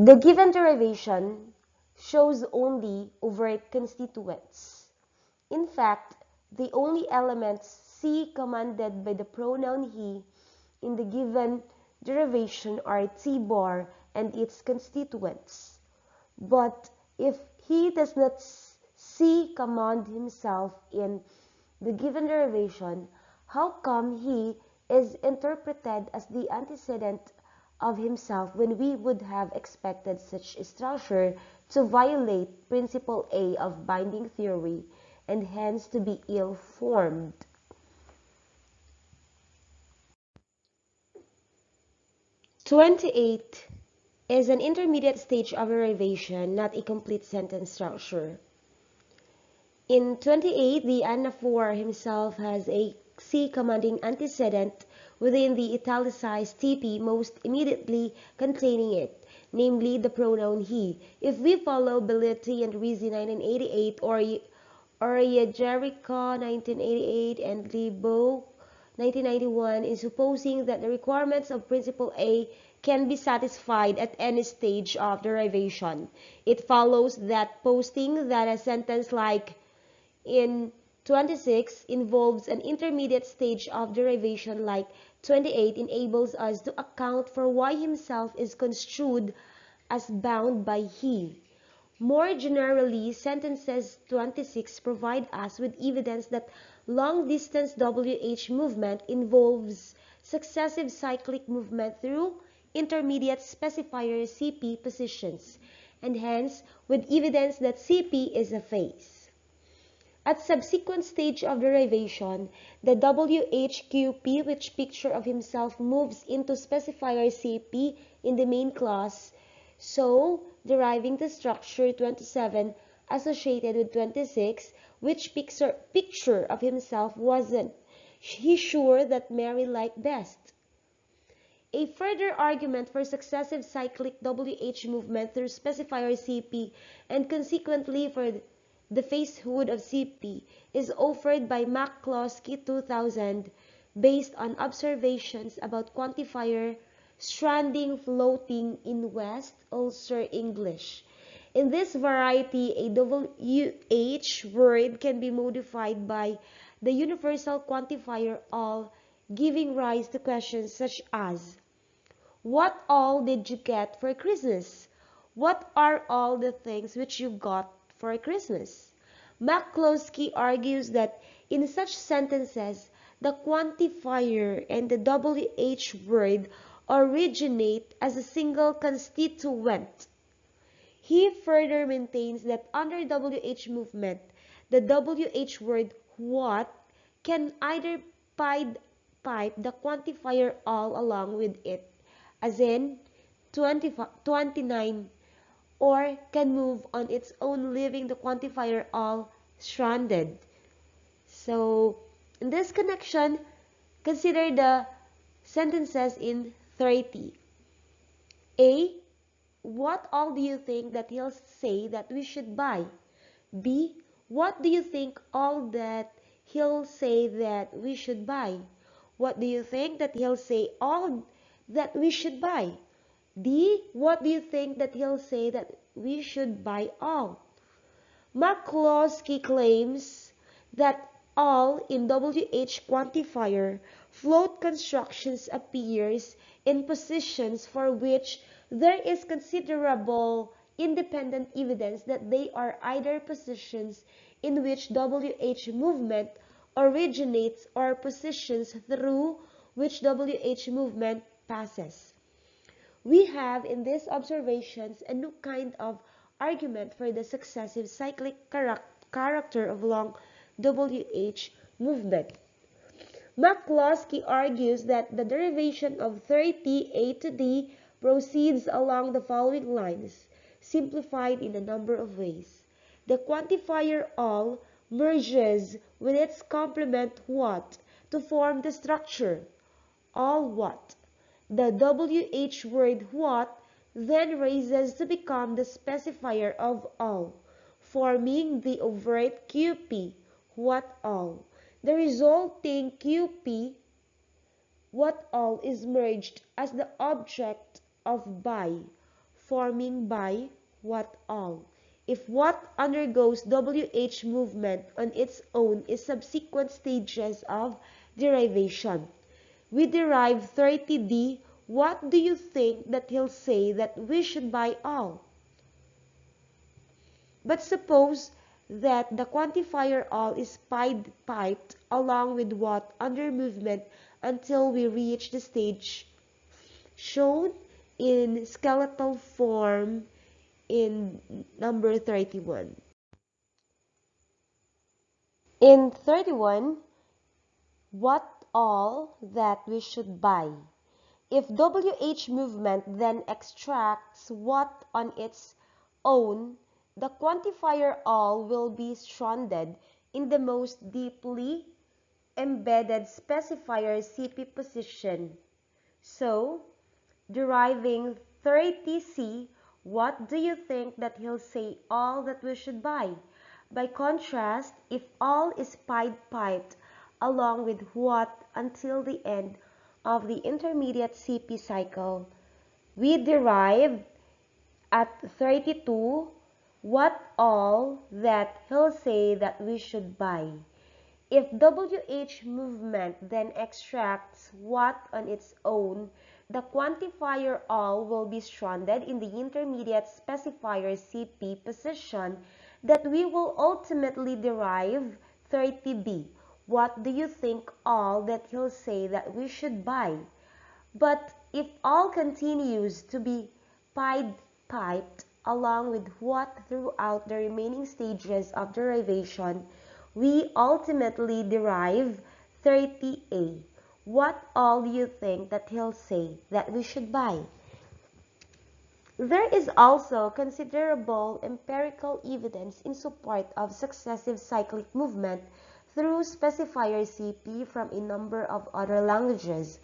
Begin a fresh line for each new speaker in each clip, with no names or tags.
The given derivation shows only overt constituents. In fact, the only elements C commanded by the pronoun he in the given derivation are T bar and its constituents. But if he does not C command himself in the given derivation, how come he is interpreted as the antecedent of himself when we would have expected such a structure to violate principle A of binding theory and hence to be ill-formed? "28" is an intermediate stage of derivation, not a complete sentence structure. In 28, the anaphor himself has a C commanding antecedent within the italicized TP most immediately containing it, namely the pronoun he. If we follow Belletti and Rizzi 1988 or Jericho 1988 and Libo 1991 in supposing that the requirements of principle A can be satisfied at any stage of derivation, it follows that posting that a sentence like in 26 involves an intermediate stage of derivation like 28 enables us to account for why himself is construed as bound by he. More generally, sentences 26 provide us with evidence that long-distance WH movement involves successive cyclic movement through intermediate specifier CP positions, and hence with evidence that CP is a phase. At subsequent stage of derivation, the WHQP, which picture of himself moves into specifier CP in the main class, so deriving the structure 27 associated with 26, which picture of himself wasn't he sure that Mary liked best. A further argument for successive cyclic WH movement through specifier CP and consequently for the phasehood of CP is offered by McCloskey 2000 based on observations about quantifier stranding floating in West Ulster English. In this variety, a WH word can be modified by the universal quantifier all, giving rise to questions such as, what all did you get for Christmas? What are all the things which you got for Christmas? McCloskey argues that in such sentences, the quantifier and the WH word originate as a single constituent. He further maintains that under WH movement, the WH word what can either pipe the quantifier all along with it, as in 29, or can move on its own leaving the quantifier all stranded. So in this connection, consider the sentences in 30. A. What all do you think that he'll say that we should buy? B. What do you think all that he'll say that we should buy? What do you think that he'll say all that we should buy? D. What do you think that he'll say that we should buy all? McCloskey claims that all in WH quantifier float constructions appears in positions for which there is considerable independent evidence that they are either positions in which WH movement originates or positions through which WH movement passes. We have in these observations a new kind of argument for the successive cyclic character of long WH movement. McCloskey argues that the derivation of 30 A to D proceeds along the following lines, simplified in a number of ways. The quantifier all merges with its complement what to form the structure all what. The WH word what then raises to become the specifier of all, forming the overt QP, what all. The resulting QP, what all, is merged as the object of buy, forming by what all. If what undergoes WH movement on its own is subsequent stages of derivation. We derive 30D. What do you think that he'll say that we should buy all? But suppose that the quantifier all is piped along with what under movement until we reach the stage shown in skeletal form in number 31. In 31, what all that we should buy. If WH movement then extracts what on its own, the quantifier all will be stranded in the most deeply embedded specifier CP position. So, deriving 30C, what do you think that he'll say all that we should buy? By contrast, if all is piped along with what until the end of the intermediate CP cycle, we derive at 32 what all that he'll say that we should buy. If WH movement then extracts what on its own, the quantifier all will be stranded in the intermediate specifier CP position that we will ultimately derive 30B. What do you think all that he'll say that we should buy? But if all continues to be piped along with what throughout the remaining stages of derivation, we ultimately derive 30A. What all do you think that he'll say that we should buy? There is also considerable empirical evidence in support of successive cyclic movement through specifier CP from a number of other languages.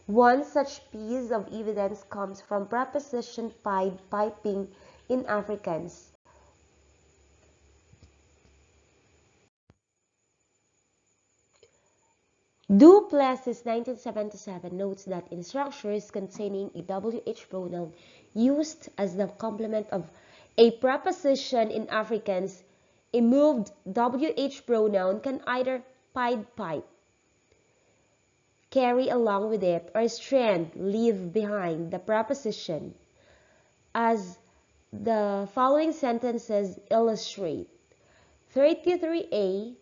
One such piece of evidence comes from preposition piping in Afrikaans. Du Plessis 1977 notes that in structures containing a WH pronoun used as the complement of a preposition in Afrikaans, a moved WH pronoun can either pipe, carry along with it, or strand, leave behind the preposition, as the following sentences illustrate. 33A,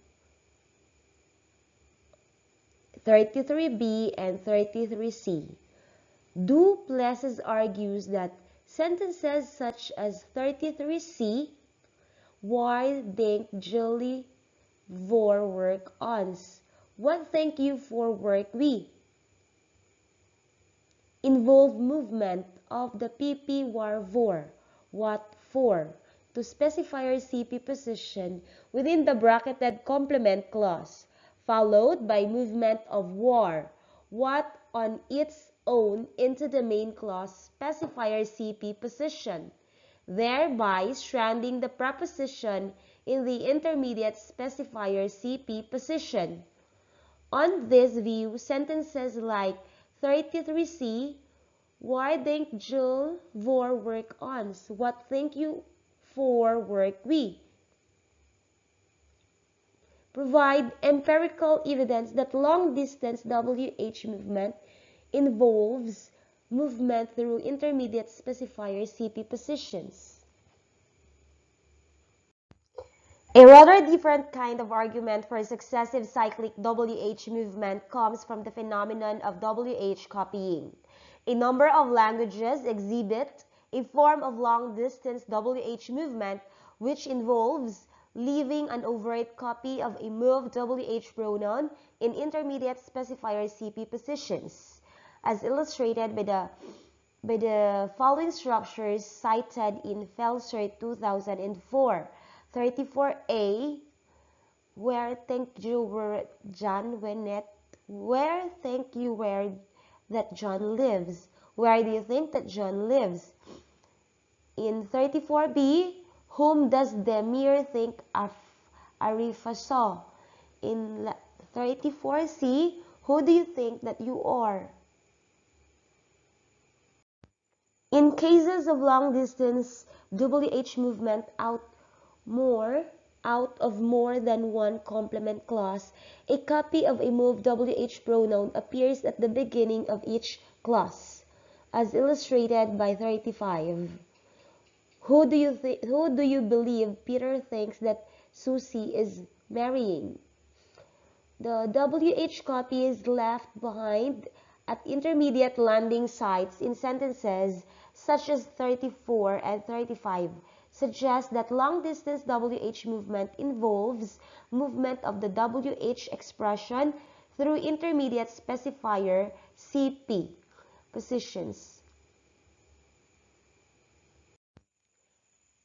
33B, and 33C. Du Plessis argues that sentences such as 33C, Waar denk jullie voor work ons? What thank you for work we? Involve movement of the PP waarvoor, what for, to specify our CP position within the bracketed complement clause, followed by movement of war, what on its own into the main clause specifier CP position, thereby stranding the preposition in the intermediate specifier CP position. On this view, sentences like 33C, Waar denk Jul voor work ons? What think you for work we? Provide empirical evidence that long-distance WH movement involves movement through intermediate specifier CP positions. A rather different kind of argument for successive cyclic WH movement comes from the phenomenon of WH copying. A number of languages exhibit a form of long-distance WH movement which involves leaving an overt copy of a moved WH pronoun in intermediate specifier CP positions, as illustrated by the following structures cited in Felser 2004. 34A, where think you were John Winnet, where think you were that John lives? Where do you think that John lives? In 34B, whom does Demir think Arifa saw? In 34C, who do you think that you are? In cases of long-distance WH movement out of more than one complement clause, a copy of a moved WH pronoun appears at the beginning of each clause, as illustrated by 35. Who do you believe Peter thinks that Susie is marrying? The WH copy is left behind at intermediate landing sites in sentences such as 34 and 35 suggest that long-distance WH movement involves movement of the WH expression through intermediate specifier CP positions.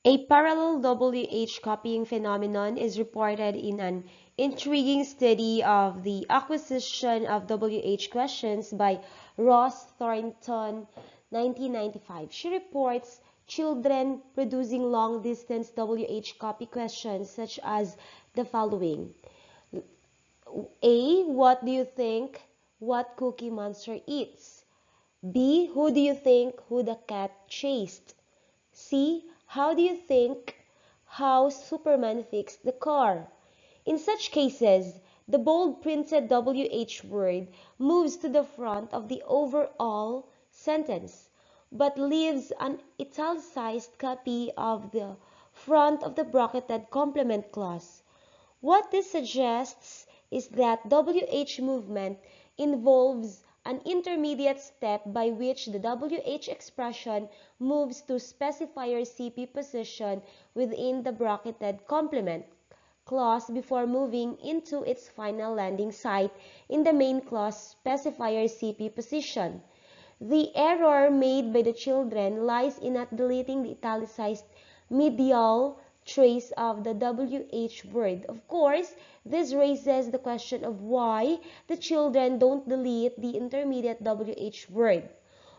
A parallel WH copying phenomenon is reported in an intriguing study of the acquisition of WH questions by Ross Thornton, 1995. She reports children producing long-distance WH copy questions such as the following. A. What do you think what Cookie Monster eats? B. Who do you think who the cat chased? C. How do you think how Superman fixed the car? In such cases, the bold printed WH word moves to the front of the overall sentence, but leaves an italicized copy of the front of the bracketed complement clause. What this suggests is that WH movement involves an intermediate step by which the WH expression moves to specifier CP position within the bracketed complement clause before moving into its final landing site in the main clause specifier CP position. The error made by the children lies in not deleting the italicized medial trace of the WH word. Of course, this raises the question of why the children don't delete the intermediate WH word.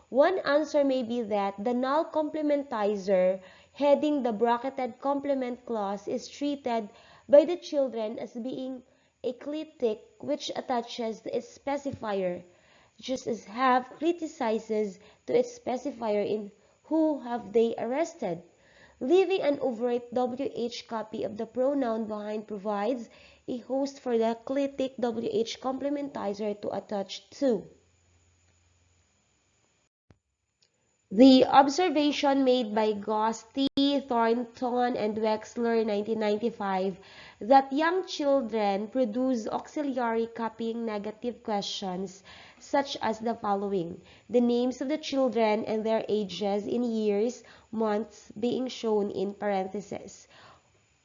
One answer may be that the null complementizer heading the bracketed complement clause is treated by the children as being a clitic which attaches to its specifier, just as have criticizes to its specifier in who have they arrested. Leaving an overt WH copy of the pronoun behind provides a host for the clitic WH complementizer to attach to. The observation made by Gosti, Thornton, and Wexler 1995 that young children produce auxiliary copying negative questions such as the following: the names of the children and their ages in years, months being shown in parentheses.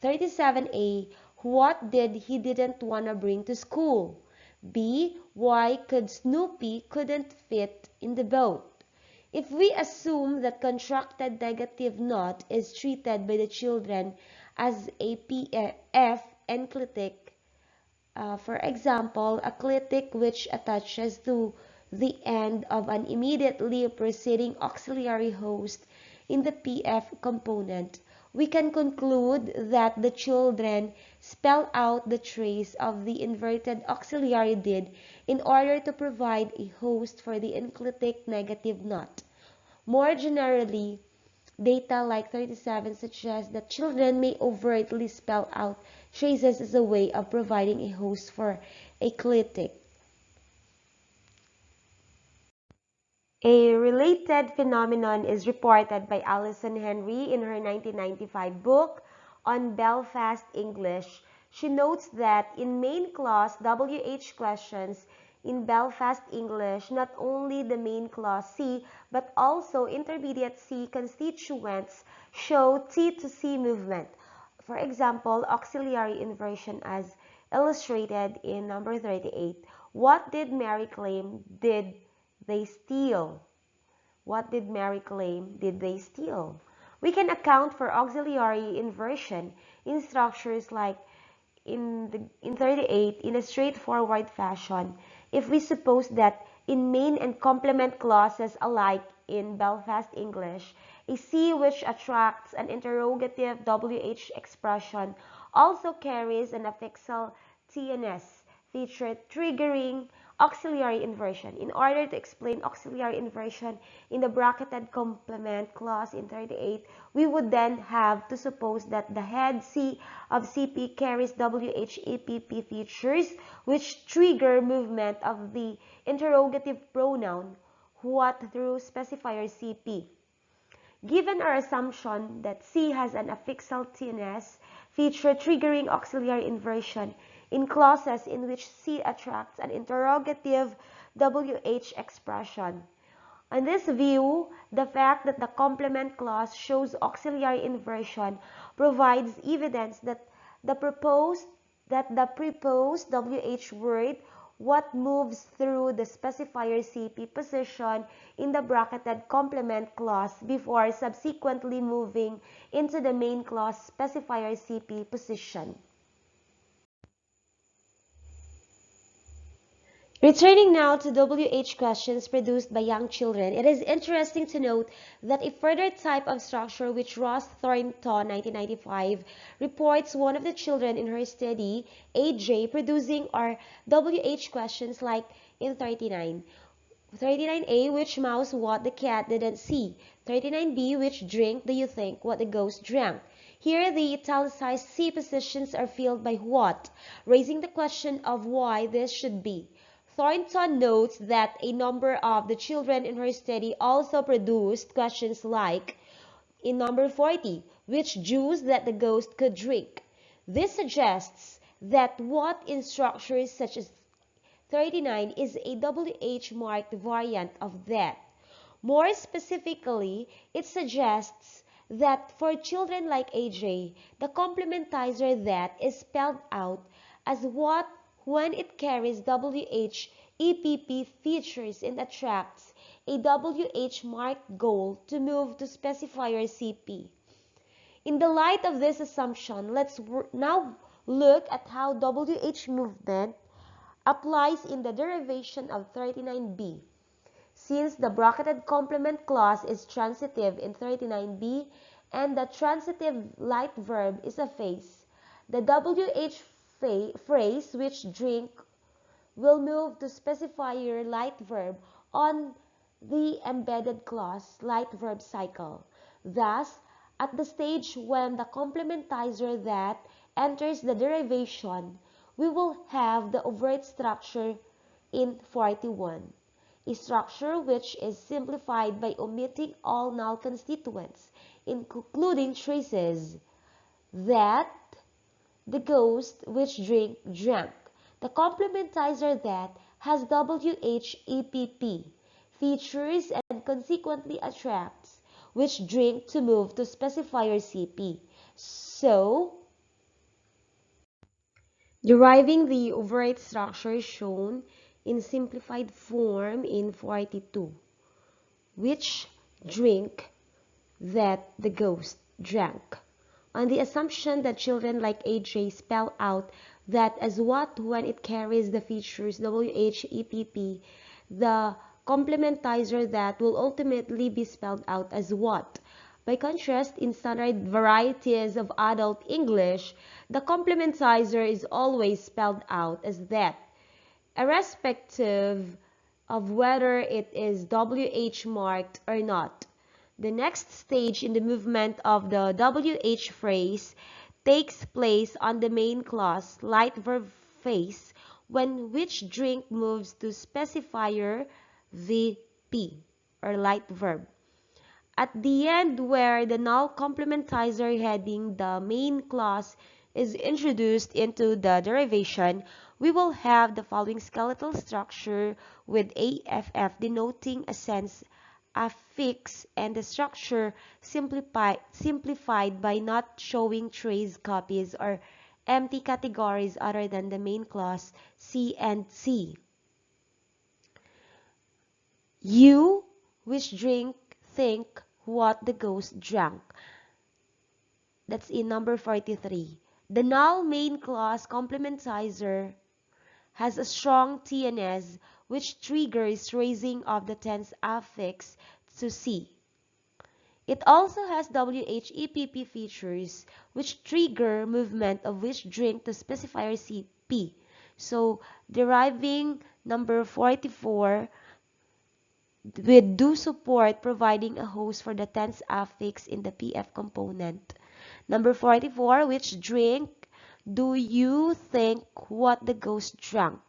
37A. What did he didn't wanna bring to school? B. Why could Snoopy couldn't fit in the boat? If we assume that contracted negative not is treated by the children as a PF enclitic, for example, a clitic which attaches to the end of an immediately preceding auxiliary host in the PF component, we can conclude that the children spell out the trace of the inverted auxiliary did in order to provide a host for the enclitic negative not. More generally, data like 37 suggests that children may overtly spell out traces as a way of providing a host for a clitic. A related phenomenon is reported by Alison Henry in her 1995 book on Belfast English. She notes that in main clause WH questions in Belfast English, not only the main clause C, but also intermediate C constituents show T to C movement. For example, auxiliary inversion as illustrated in number 38. What did Mary claim did they steal? What did Mary claim did they steal? We can account for auxiliary inversion in structures like in 38 in a straightforward fashion if we suppose that in main and complement clauses alike in Belfast English, a C which attracts an interrogative WH expression also carries an affixal TNS feature triggering auxiliary inversion. In order to explain auxiliary inversion in the bracketed complement clause in 38, we would then have to suppose that the head C of CP carries WHEPP features which trigger movement of the interrogative pronoun what through specifier CP. Given our assumption that C has an affixal TNS feature triggering auxiliary inversion in clauses in which C attracts an interrogative WH expression. On this view, the fact that the complement clause shows auxiliary inversion provides evidence that the proposed WH word what moves through the specifier CP position in the bracketed complement clause before subsequently moving into the main clause specifier CP position. Returning now to WH questions produced by young children, it is interesting to note that a further type of structure which Ross Thornton 1995 reports one of the children in her study, AJ, producing are WH questions like in 39. 39A, which mouse what the cat didn't see. 39B, which drink do you think what the ghost drank. Here, the italicized C positions are filled by what, raising the question of why this should be. Thornton notes that a number of the children in her study also produced questions like, in number 40, which juice that the ghost could drink. This suggests that what in structures such as 39 is a WH marked variant of that. More specifically, it suggests that for children like AJ, the complementizer that is spelled out as what when it carries WH EPP features and attracts a WH marked goal to move to specifier CP. In the light of this assumption, let's now look at how WH movement applies in the derivation of 39b. Since the bracketed complement clause is transitive in 39b and the transitive light verb is a phase, the WH phrase which drink will move to specifier light verb on the embedded clause light verb cycle. Thus, at the stage when the complementizer that enters the derivation, we will have the overt structure in 41, a structure which is simplified by omitting all null constituents, including traces that the ghost which drank. The complementizer that has WHEPP features and consequently attracts which drink to move to specifier CP. So, deriving the overt structure shown in simplified form in 42, which drink that the ghost drank. On the assumption that children like AJ spell out that as what when it carries the features WHEPP, the complementizer that will ultimately be spelled out as what. By contrast, in standard varieties of adult English, the complementizer is always spelled out as that, irrespective of whether it is WH marked or not. The next stage in the movement of the WH phrase takes place on the main clause light verb phase when which drink moves to specifier VP or light verb. At the end where the null complementizer heading the main clause is introduced into the derivation, we will have the following skeletal structure with AFF denoting a sense affix and the structure simplified by not showing trace copies or empty categories other than the main clause C and C. You, which drink, think what the ghost drank. That's in number 43. The null main clause complementizer has a strong TNS which triggers raising of the tense affix to C. It also has WHEPP features which trigger movement of which drink to specifier CP. So deriving number 44 with do support providing a host for the tense affix in the PF component. Number 44, which drink do you think what the ghost drank?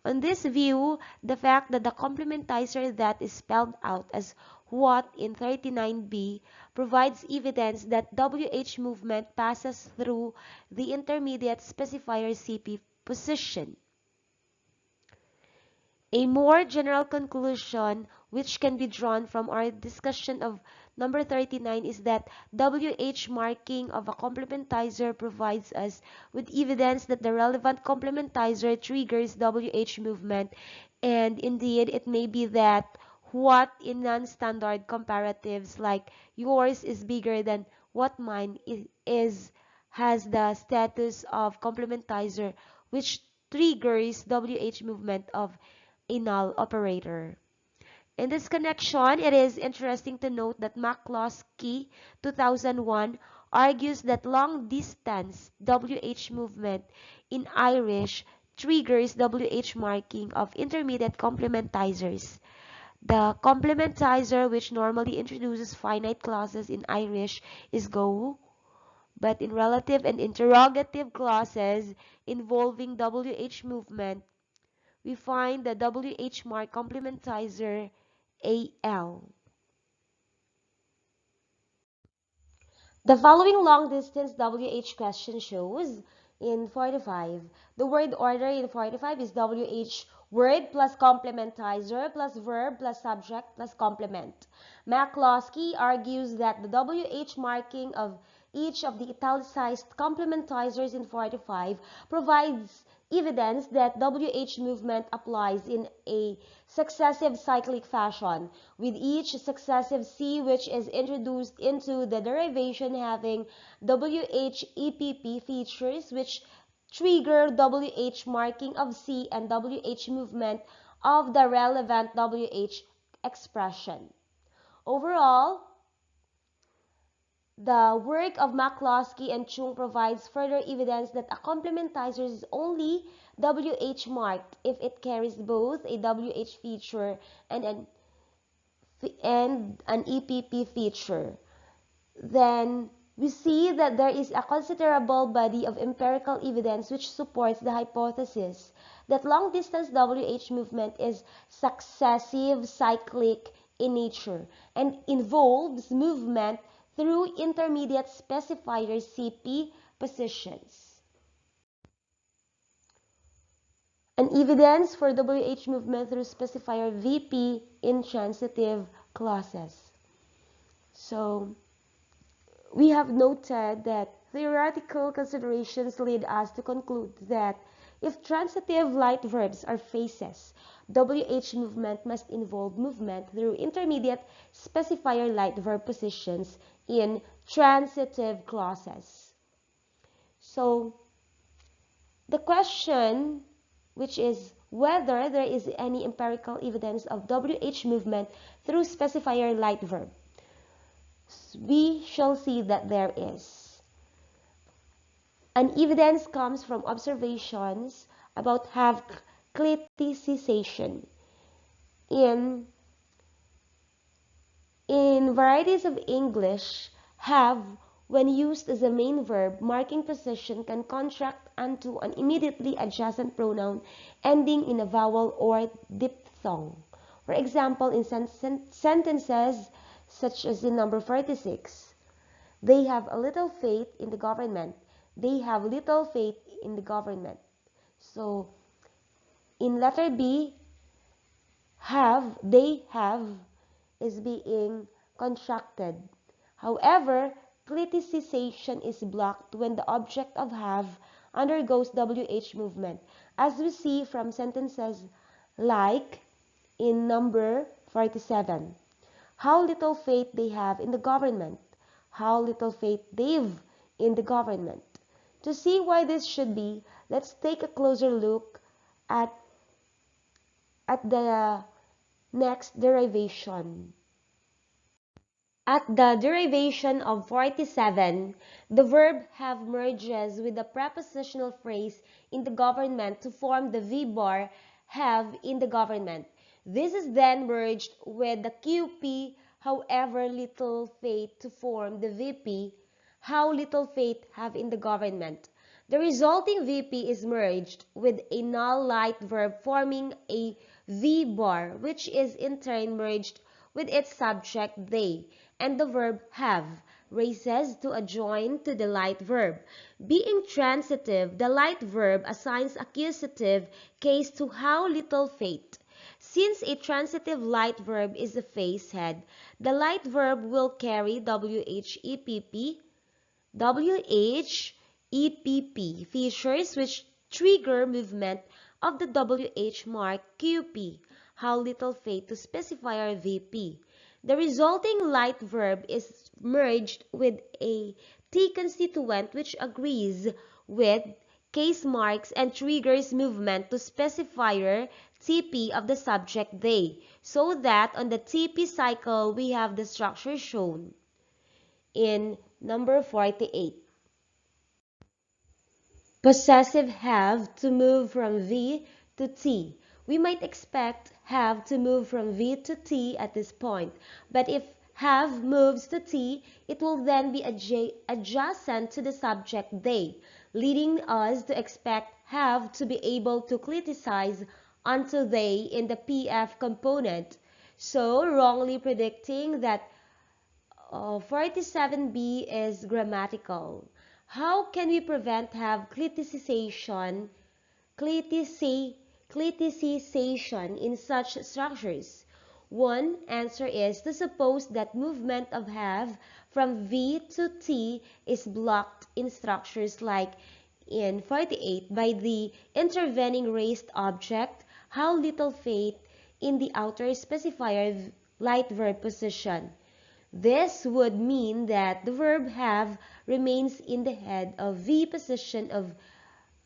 On this view, the fact that the complementizer that is spelled out as what in 39b provides evidence that WH movement passes through the intermediate specifier CP position. A more general conclusion which can be drawn from our discussion of number 39 is that WH marking of a complementizer provides us with evidence that the relevant complementizer triggers WH movement, and indeed it may be that what in non-standard comparatives like yours is bigger than what mine is has the status of complementizer which triggers WH movement of a null operator. In this connection, it is interesting to note that McCloskey 2001 argues that long-distance WH movement in Irish triggers WH marking of intermediate complementizers. The complementizer which normally introduces finite clauses in Irish is go, but in relative and interrogative clauses involving WH movement, we find the WH mark complementizer AL. The following long-distance WH question shows in 45. The word order in 45 is WH word plus complementizer plus verb plus subject plus complement. McCloskey argues that the WH marking of each of the italicized complementizers in 45 provides evidence that WH movement applies in a successive cyclic fashion, with each successive C which is introduced into the derivation having WH EPP features which trigger WH marking of C and WH movement of the relevant WH expression. Overall, the work of McCloskey and Chung provides further evidence that a complementizer is only WH marked if it carries both a WH feature and an EPP feature. Then we see that there is a considerable body of empirical evidence which supports the hypothesis that long-distance WH movement is successive cyclic in nature and involves movement through intermediate specifier CP positions. An evidence for WH movement through specifier VP in transitive clauses. So, we have noted that theoretical considerations lead us to conclude that if transitive light verbs are phrases, WH movement must involve movement through intermediate specifier light verb positions in transitive clauses. So, the question, which is whether there is any empirical evidence of WH movement through specifier light verb, we shall see that there is. An evidence comes from observations about have cliticization. In varieties of English, have, when used as a main verb, marking position can contract onto an immediately adjacent pronoun ending in a vowel or diphthong. For example, in sentences such as in number 46, they have a little faith in the government. They have little faith in the government. So, in letter B, they have is being contracted. However, cliticization is blocked when the object of have undergoes WH movement, as we see from sentences like in number 47. How little faith they have in the government. How little faith they've in the government. To see why this should be, let's take a closer look at the next derivation. At the derivation of 47, the verb have merges with the prepositional phrase in the government to form the V-bar have in the government. This is then merged with the QP, however little faith, to form the VP, how little faith have in the government. The resulting VP is merged with a null light verb forming a V-bar, which is in turn merged with its subject they, and the verb have raises to adjoin to the light verb. Being transitive, the light verb assigns accusative case to how little faith. Since a transitive light verb is a face head, the light verb will carry WHEPP, WHEPP features which trigger movement of the WH mark QP, how little faith, to specify our VP. The resulting light verb is merged with a T constituent which agrees with case marks and triggers movement to specifier TP of the subject they, so that on the TP cycle we have the structure shown in number 48. Possessive have to move from V to T. We might expect have to move from V to T at this point, but if have moves to T, it will then be adjacent to the subject they, leading us to expect have to be able to criticize onto they in the PF component, so wrongly predicting that 47b is grammatical. How can we prevent have cliticization in such structures? One answer is to suppose that movement of have from V to T is blocked in structures like in 48 by the intervening raised object, how little faith, in the outer specifier light verb position. This would mean that the verb have remains in the head of V position of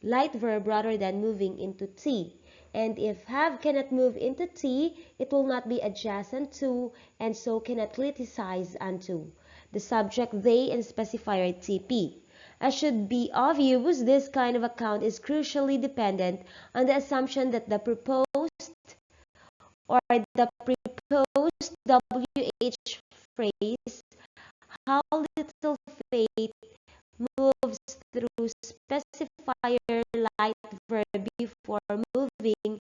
light verb rather than moving into T. And if have cannot move into T, it will not be adjacent to and so cannot criticize unto the subject they and specifier TP. As should be obvious, this kind of account is crucially dependent on the assumption that the proposed or the proposed WH phrase, how little faith, moves through specifier light verb before moving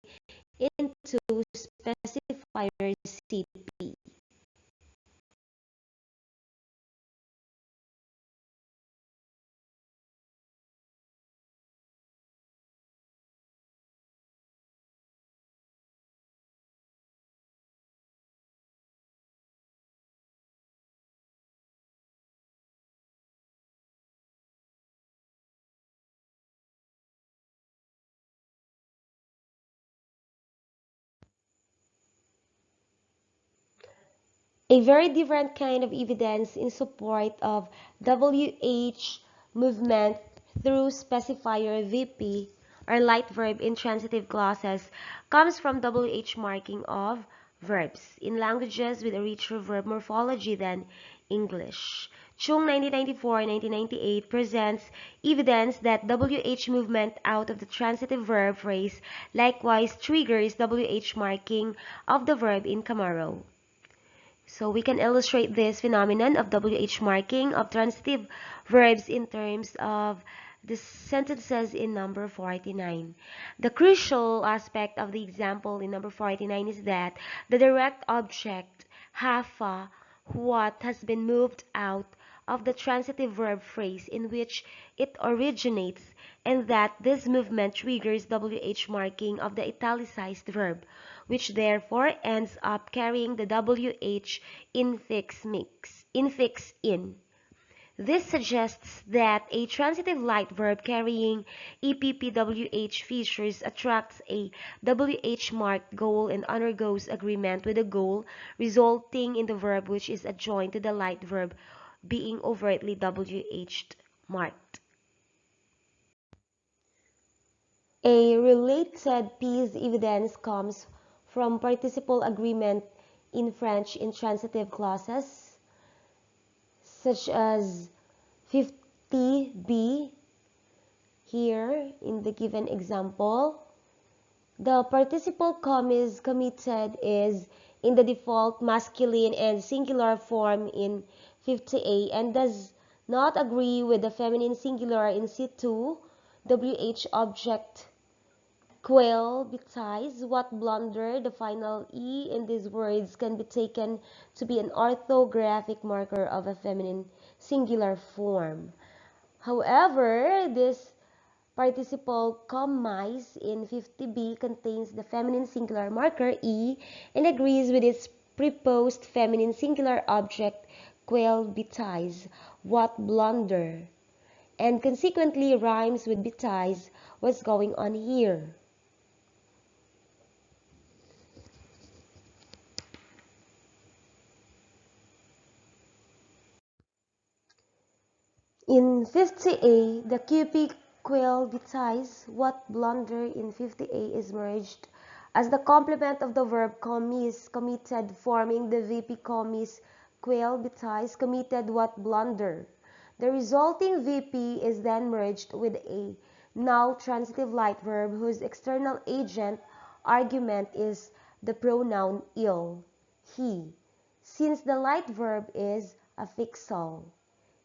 into specifier CP. A very different kind of evidence in support of WH movement through specifier VP or light verb in transitive clauses comes from WH marking of verbs in languages with a richer verb morphology than English. Chung 1994-1998 presents evidence that WH movement out of the transitive verb phrase likewise triggers WH marking of the verb in Camaro. So we can illustrate this phenomenon of WH marking of transitive verbs in terms of the sentences in number 49. The crucial aspect of the example in number 49 is that the direct object, hafa, what, has been moved out of the transitive verb phrase in which it originates, and that this movement triggers WH marking of the italicized verb, which therefore ends up carrying the WH infix in. This suggests that a transitive light verb carrying EPPWH features attracts a WH marked goal and undergoes agreement with the goal, resulting in the verb which is adjoined to the light verb being overtly WH marked. A related piece evidence comes from participle agreement in French intransitive clauses. such as 50b here in the given example. The participle is committed is in the default masculine and singular form in 50a and does not agree with the feminine singular in C2. WH object quail besides what blunder the final E in these words can be taken to be an orthographic marker of a feminine singular form. However, this participle commise in 50b contains the feminine singular marker E and agrees with its preposed feminine singular object quail betize what blunder and consequently rhymes with betize what's going on here. In 50a, the QP quail betize what blunder in 50a is merged as the complement of the verb commis committed forming the VP commis quail betize committed what blunder. The resulting VP is then merged with a now transitive light verb whose external agent argument is the pronoun il, he, since the light verb is affixal.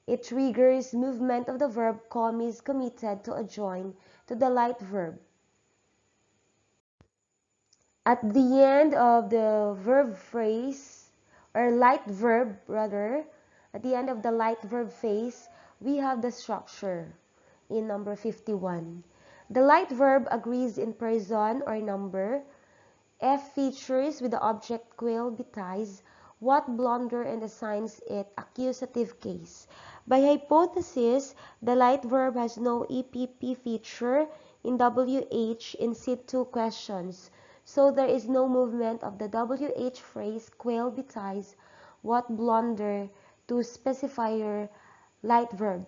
It triggers movement of the verb commis committed to adjoin to the light verb. At the end of the verb phrase, or light verb rather, at the end of the light verb phrase, we have the structure in number 51. The light verb agrees in person or number. F features with the object quail betize what blunder and assigns it accusative case. By hypothesis, the light verb has no EPP feature in WH in situ questions, so there is no movement of the WH phrase quail betize what blunder to specifier light verb.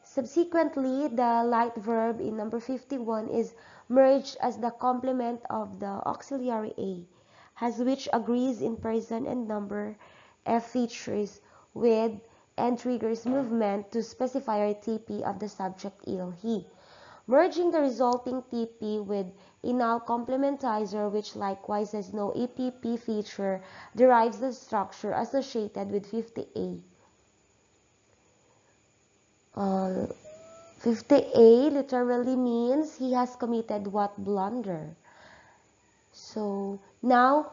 Subsequently, the light verb in number 51 is merged as the complement of the auxiliary A, has which agrees in person and number, F features with and triggers movement to specifier TP of the subject il, he. Merging the resulting TP with a null complementizer which likewise has no EPP feature derives the structure associated with 50A. 50A literally means he has committed what blunder. So now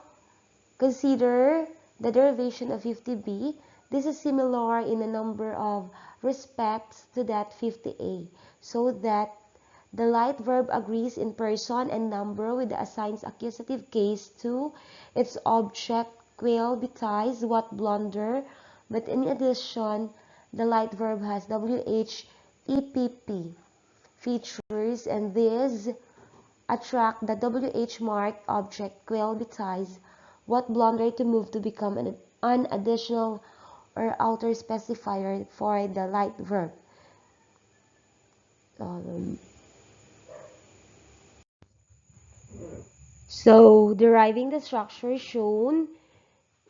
consider the derivation of 50B. This is similar in a number of respects to that 50A, so that the light verb agrees in person and number with the assigned accusative case to its object quail betize what blunder, but in addition, the light verb has WH EPP features and these attract the WH marked object quail betize what blunder to move to become an additional or outer specifier for the light verb. So deriving the structure shown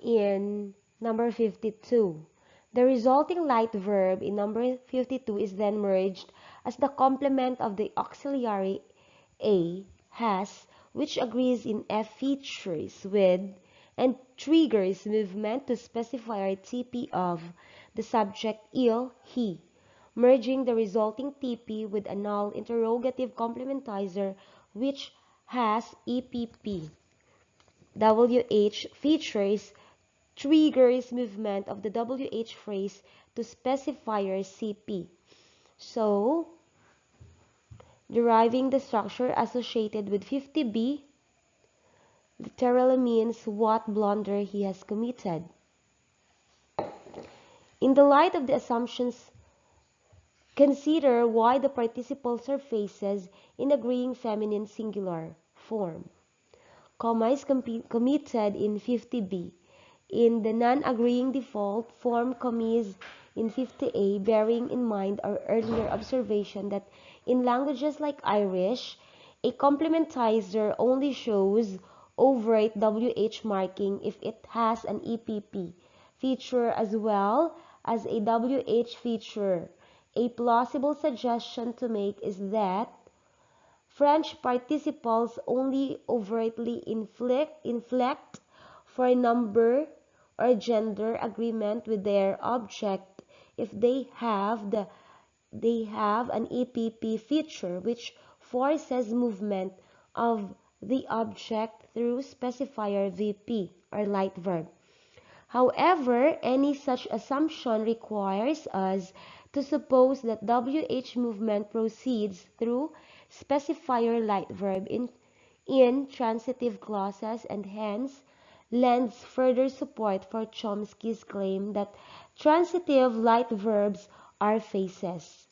in number 52. The resulting light verb in number 52 is then merged as the complement of the auxiliary A has, which agrees in F features with and triggers movement to specify TP of the subject il, he, merging the resulting TP with a null interrogative complementizer which has EPP. WH features triggers movement of the WH phrase to specifier CP. So, deriving the structure associated with 50B literally means what blunder he has committed. In the light of the assumptions, consider why the participle surfaces in agreeing feminine singular form. Comma is committed in 50B. In the non-agreeing default, form commis in 50A, bearing in mind our earlier observation that in languages like Irish, a complementizer only shows overt WH marking if it has an EPP feature as well as a WH feature. A plausible suggestion to make is that French participles only overtly inflect for a number or gender agreement with their object if they have an EPP feature which forces movement of the object through specifier VP or light verb. However, any such assumption requires us to suppose that WH movement proceeds through specifier light verb in transitive clauses and hence lends further support for Chomsky's claim that transitive light verbs are phases.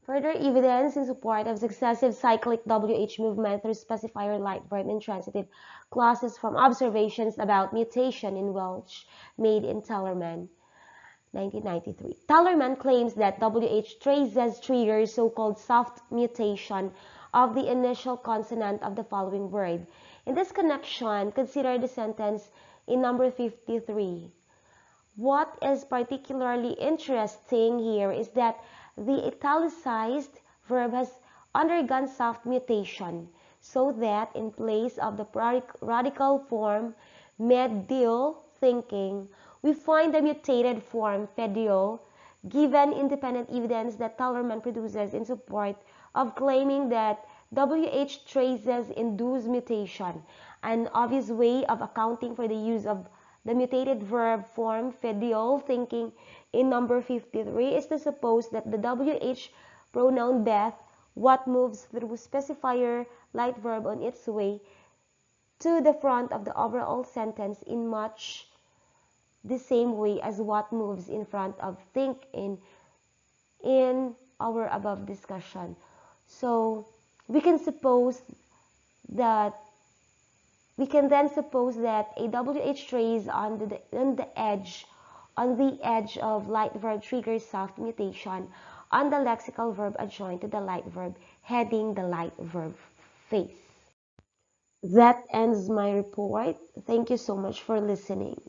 Further evidence in support of successive cyclic WH movement through specifier light verb intransitive clauses from observations about mutation in Welsh made in Tellerman, 1993. Tellerman claims that WH traces triggers so-called soft mutation of the initial consonant of the following word. In this connection, consider the sentence in number 53. What is particularly interesting here is that the italicized verb has undergone soft mutation, so that in place of the radical form medial thinking, we find the mutated form pedio, given independent evidence that Tellerman produces in support of claiming that WH traces induce mutation. An obvious way of accounting for the use of the mutated verb form filial thinking in number 53 is to suppose that the WH pronoun Beth, what moves through specifier light verb on its way to the front of the overall sentence in much the same way as what moves in front of think in our above discussion. So we can suppose that we can then suppose that a WH trace on the edge of light verb triggers soft mutation on the lexical verb adjoined to the light verb heading the light verb face. That ends my report. Thank you so much for listening.